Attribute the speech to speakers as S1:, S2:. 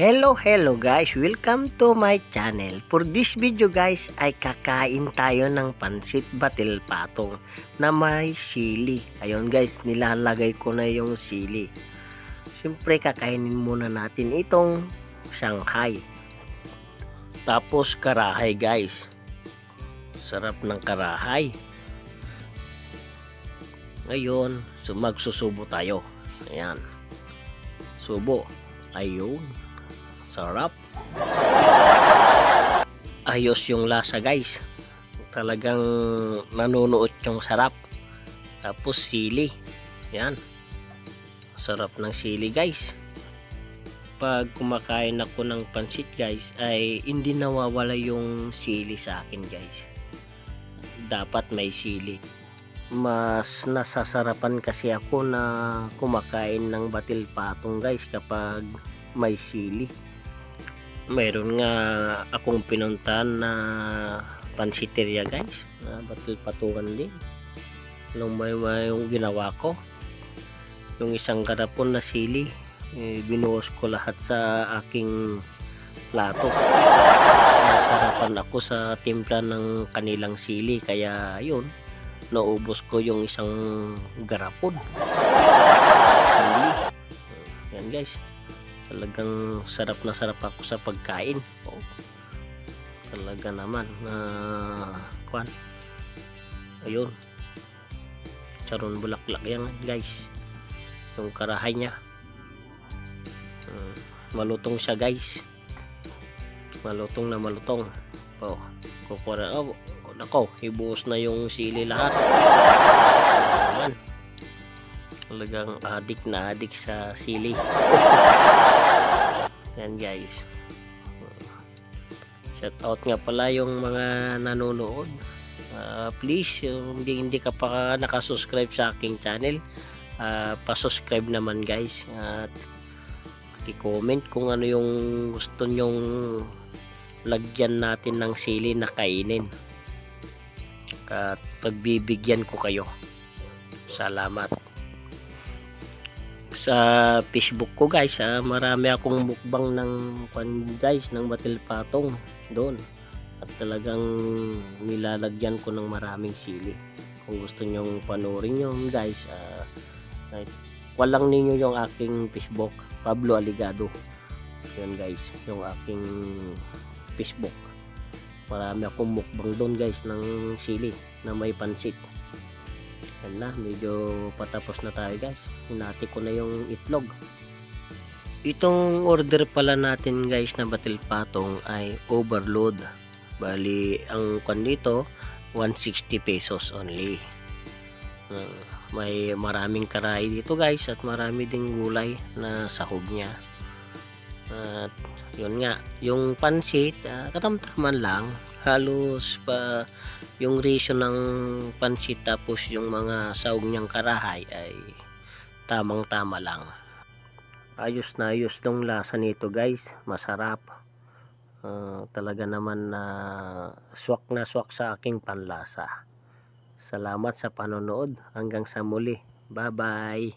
S1: Hello guys, welcome to my channel. For this video guys ay kakain tayo ng pansit batil patong na may sili. Ayun guys, nilalagay ko na yung sili. Siyempre kakainin muna natin itong Shanghai. Tapos karahay guys. Sarap ng karahay. Ngayon, magsusubo tayo. Ayan. Subo. Ayun. Sarap. Ayos yung lasa guys. Talagang nanunuot yung sarap. Tapos sili. Yan. Sarap ng sili guys. Pag kumakain ako ng pansit guys ay hindi nawawala yung sili sa akin guys. Dapat may sili. Mas nasasarapan kasi ako na kumakain ng batil patong guys kapag may sili. Mayroon nga akong pinuntahan na pansiteria guys, batil patungan din. Nung may yung ginawa ko, yung isang garapon na sili, binuhos ko lahat sa aking plato. Nasarapan ako sa timpla ng kanilang sili, kaya yun, naubos ko yung isang garapon sili. Yan guys, talagang sarap na sarap ako sa pagkain. Talaga naman kwan. Ayun, charon bulaklak yan guys, yung karahay nya. Malutong siya guys, malutong na malutong. Kukuha nako, ibuhos na yung sili lahat. Ayan. Talagang adik na adik sa sili. Yan guys. Shout out nga pala yung mga nanonood. Please, hindi ka pa nakasubscribe sa aking channel, pa-subscribe naman guys. At i-comment kung ano yung gusto nyong lagyan natin ng sili na kainin. At pagbibigyan ko kayo. Salamat. Sa Facebook ko guys, marami akong mukbang ng guys ng batil patong doon, at talagang nilalagyan ko ng maraming sili. Kung gusto nyong panoorin yun guys, walang ninyo yung aking Facebook, Pablo Aligado. Yun guys, yung aking Facebook. Marami akong mukbang doon guys ng sili na may pansit. Yan na, medyo patapos na tayo guys. Hinati ko na yung itlog. Itong order pala natin guys na batil patong ay overload. Bali ang kwan dito 160 pesos only. May maraming karahay dito guys, at marami ding gulay na sahog niya. At yun nga, yung pansit katamtaman lang, halos pa yung ratio ng pansit tapos yung mga sahog niyang karahay ay tamang tama lang. Ayos na ayos yung lasa nito guys, masarap. Talaga naman na swak na swak sa aking panlasa. Salamat sa panonood, hanggang sa muli, bye bye.